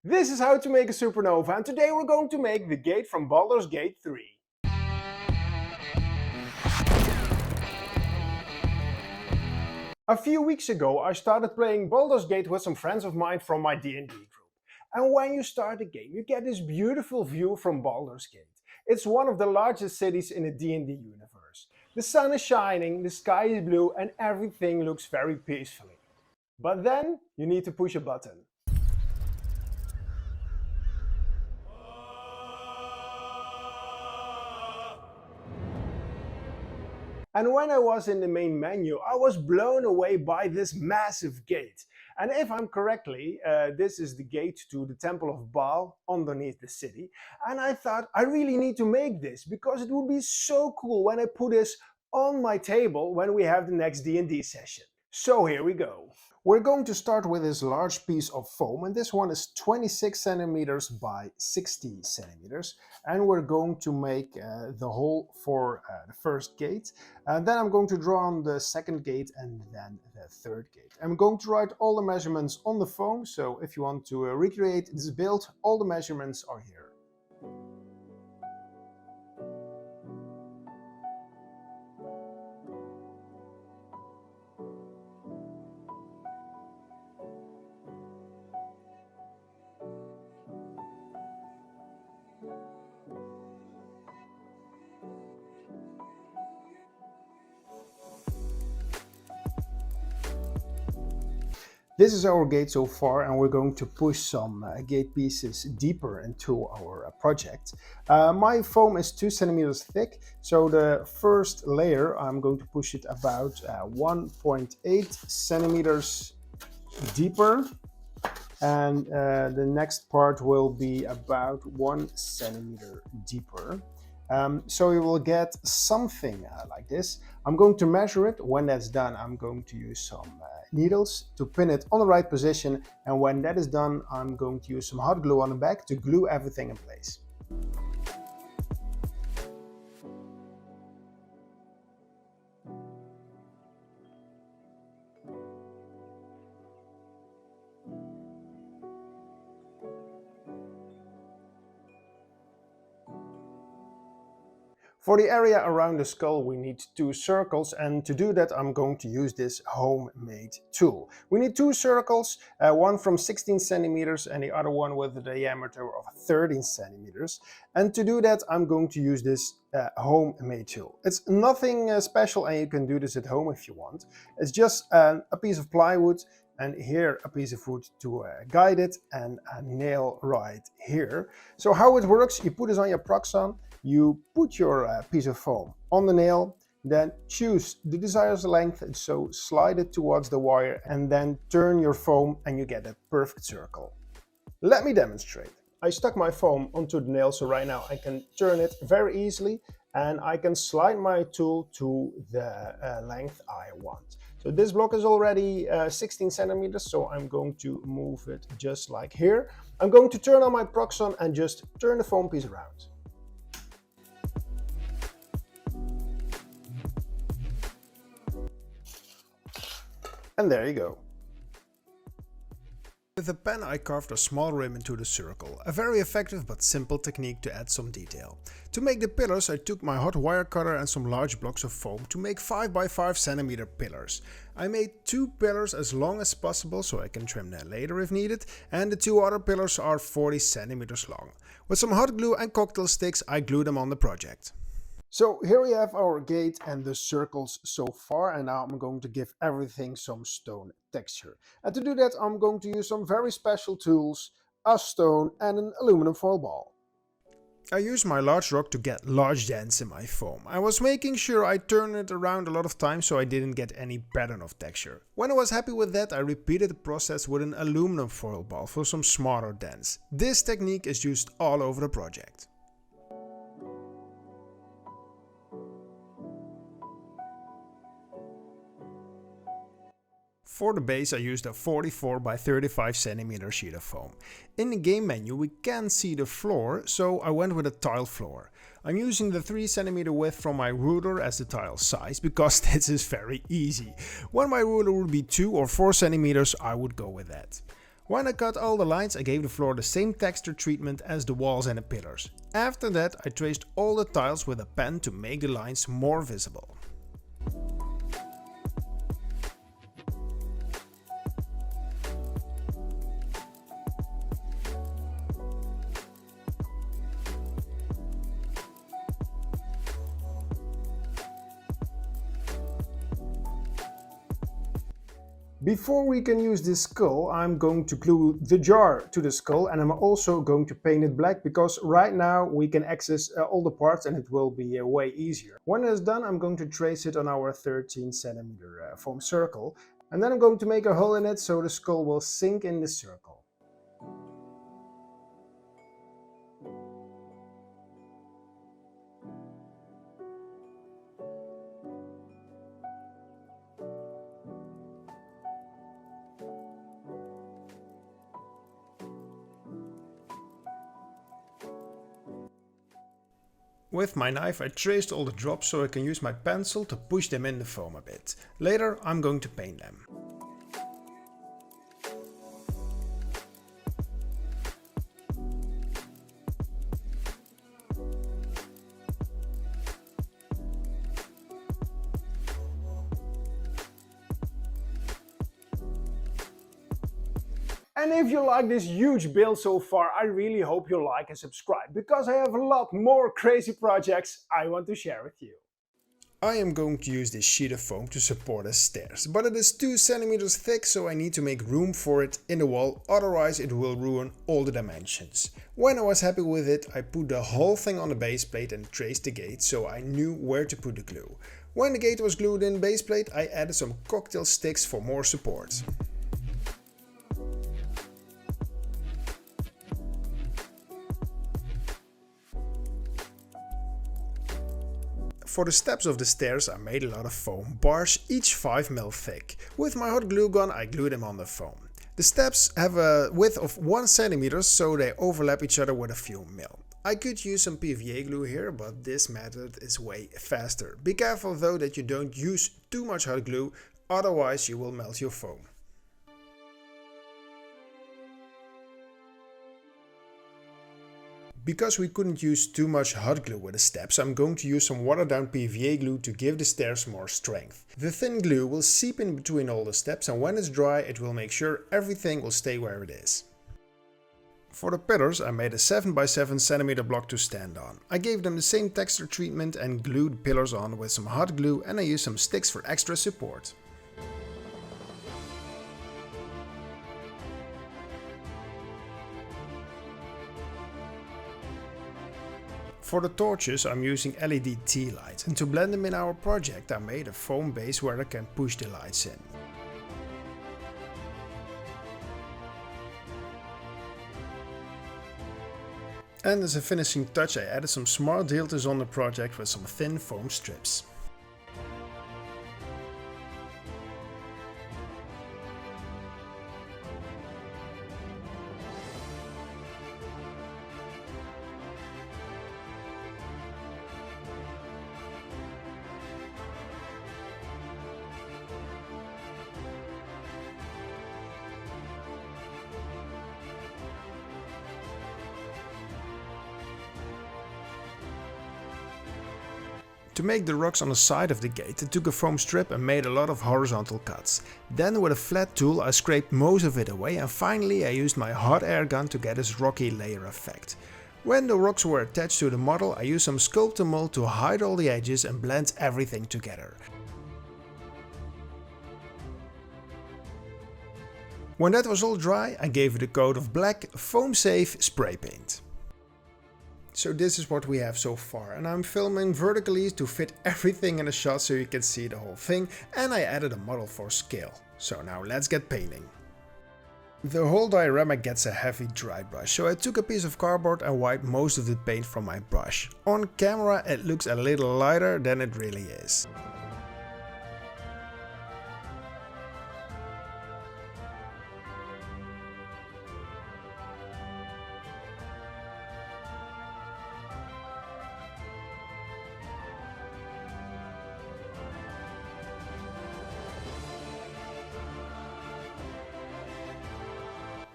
This is how to make a supernova, and today we're going to make the gate from Baldur's Gate 3. A few weeks ago I started playing Baldur's Gate with some friends of mine from my D&D group. And when you start the game you get this beautiful view from Baldur's Gate. It's one of the largest cities in the D&D universe. The sun is shining, the sky is blue, and everything looks very peacefully. But then you need to push a button. And when I was in the main menu, I was blown away by this massive gate. And if I'm correctly, this is the gate to the Temple of Baal underneath the city. And I thought I really need to make this because it would be so cool when I put this on my table when we have the next D&D session. So here we go. We're going to start with this large piece of foam, and this one is 26 centimeters by 60 centimeters. And we're going to make the hole for the first gate. And then I'm going to draw on the second gate and then the third gate. I'm going to write all the measurements on the foam, so if you want to recreate this build, all the measurements are here. This is our gate so far, and we're going to push some gate pieces deeper into our project. My foam is 2 centimeters thick, so the first layer I'm going to push it about 1.8 centimeters deeper, and the next part will be about 1 centimeter deeper. So you will get something like this. I'm going to measure it. When that's done, I'm going to use some needles to pin it on the right position, and when that is done I'm going to use some hot glue on the back to glue everything in place. For the area around the skull we need 2 circles, and to do that I'm going to use this homemade tool. We need 2 circles, one from 16 centimeters and the other one with a diameter of 13 centimeters. And to do that I'm going to use this homemade tool. It's nothing special, and you can do this at home if you want. It's just a piece of plywood, and here a piece of wood to guide it, and a nail right here. So how it works: you put this on your proxon, you put your piece of foam on the nail, then choose the desired length, so slide it towards the wire and then turn your foam and you get a perfect circle. Let me demonstrate. I stuck my foam onto the nail, so right now I can turn it very easily and I can slide my tool to the length I want. So this block is already 16 centimeters, so I'm going to move it just like here. I'm going to turn on my proxon and just turn the foam piece around. And there you go. With a pen I carved a small rim into the circle, a very effective but simple technique to add some detail. To make the pillars I took my hot wire cutter and some large blocks of foam to make 5 by 5 centimeter pillars. I made 2 pillars as long as possible so I can trim them later if needed, and the 2 other pillars are 40 centimeters long. With some hot glue and cocktail sticks I glued them on the project. So here we have our gate and the circles so far, and now I'm going to give everything some stone texture. And to do that I'm going to use some very special tools, a stone and an aluminum foil ball. I used my large rock to get large dents in my foam. I was making sure I turned it around a lot of times so I didn't get any pattern of texture. When I was happy with that I repeated the process with an aluminum foil ball for some smaller dents. This technique is used all over the project. For the base I used a 44 by 35 centimeter sheet of foam. In the game menu we can't see the floor, so I went with a tile floor. I'm using the 3 centimeter width from my ruler as the tile size because this is very easy. When my ruler would be 2 or 4 centimeters I would go with that. When I cut all the lines, I gave the floor the same texture treatment as the walls and the pillars. After that, I traced all the tiles with a pen to make the lines more visible. Before we can use this skull, I'm going to glue the jar to the skull, and I'm also going to paint it black because right now we can access all the parts and it will be way easier. When it's done, I'm going to trace it on our 13 centimeter foam circle, and then I'm going to make a hole in it so the skull will sink in the circle. With my knife I traced all the drops so I can use my pencil to push them in the foam a bit. Later I'm going to paint them. And if you like this huge build so far, I really hope you like and subscribe, because I have a lot more crazy projects I want to share with you. I am going to use this sheet of foam to support the stairs, but it is 2 centimeters thick, so I need to make room for it in the wall, otherwise it will ruin all the dimensions. When I was happy with it, I put the whole thing on the base plate and traced the gate so I knew where to put the glue. When the gate was glued in the base plate, I added some cocktail sticks for more support. For the steps of the stairs I made a lot of foam bars, each 5 mm thick. With my hot glue gun I glued them on the foam. The steps have a width of 1 cm, so they overlap each other with a few mil. I could use some PVA glue here, but this method is way faster. Be careful though that you don't use too much hot glue, otherwise you will melt your foam. Because we couldn't use too much hot glue with the steps, I'm going to use some watered down PVA glue to give the stairs more strength. The thin glue will seep in between all the steps, and when it's dry it will make sure everything will stay where it is. For the pillars I made a 7 by 7 cm block to stand on. I gave them the same texture treatment and glued pillars on with some hot glue, and I used some sticks for extra support. For the torches I'm using LED tea lights, and to blend them in our project I made a foam base where I can push the lights in. And as a finishing touch I added some smart dilters on the project with some thin foam strips. To make the rocks on the side of the gate, I took a foam strip and made a lot of horizontal cuts. Then with a flat tool I scraped most of it away, and finally I used my hot air gun to get this rocky layer effect. When the rocks were attached to the model I used some sculptor mold to hide all the edges and blend everything together. When that was all dry I gave it a coat of black foam safe spray paint. So this is what we have so far, and I'm filming vertically to fit everything in the shot so you can see the whole thing, and I added a model for scale. So now let's get painting. The whole diorama gets a heavy dry brush, so I took a piece of cardboard and wiped most of the paint from my brush. On camera it looks a little lighter than it really is.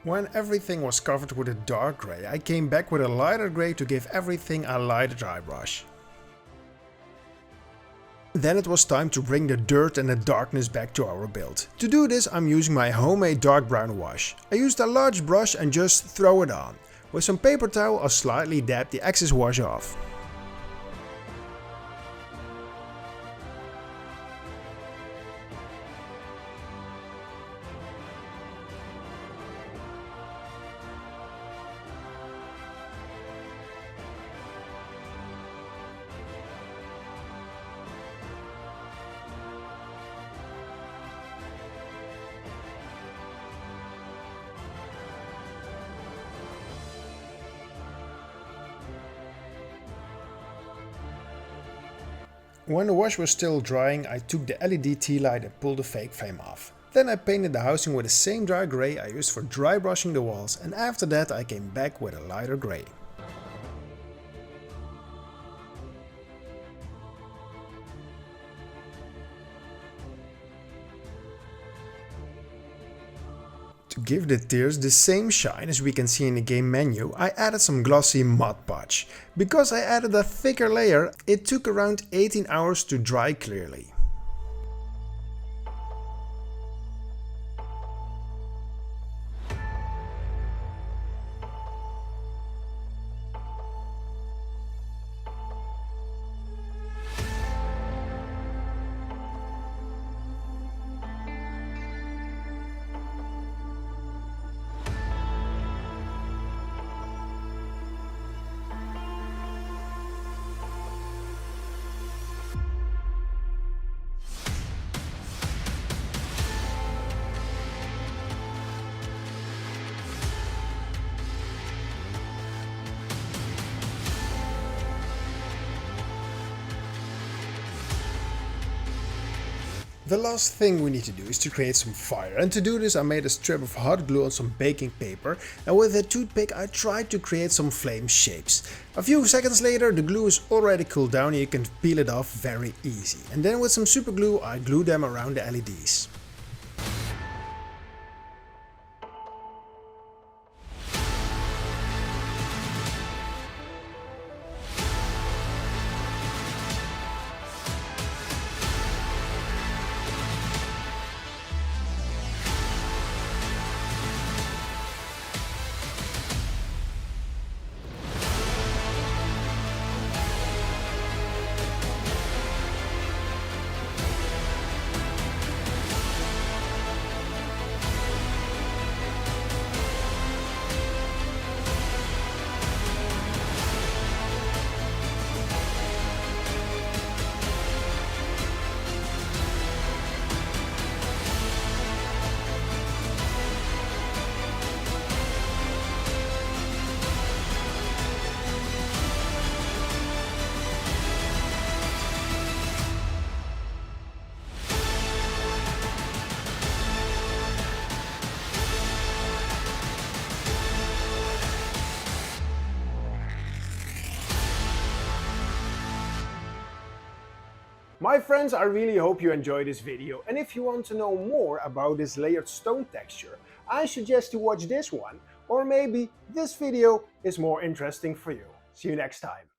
When everything was covered with a dark grey, I came back with a lighter grey to give everything a lighter dry brush. Then it was time to bring the dirt and the darkness back to our build. To do this, I'm using my homemade dark brown wash. I used a large brush and just throw it on. With some paper towel, I'll slightly dab the excess wash off. When the wash was still drying, I took the LED tea light and pulled the fake flame off. Then I painted the housing with the same dry grey I used for dry brushing the walls, and after that I came back with a lighter grey. To give the tiers the same shine as we can see in the game menu, I added some glossy Mod Podge. Because I added a thicker layer, it took around 18 hours to dry clearly. The last thing we need to do is to create some fire, and to do this I made a strip of hot glue on some baking paper, and with a toothpick I tried to create some flame shapes. A few seconds later the glue is already cooled down and you can peel it off very easy. And then with some super glue I glued them around the LEDs. My friends, I really hope you enjoyed this video, and if you want to know more about this layered stone texture, I suggest to watch this one, or maybe this video is more interesting for you. See you next time.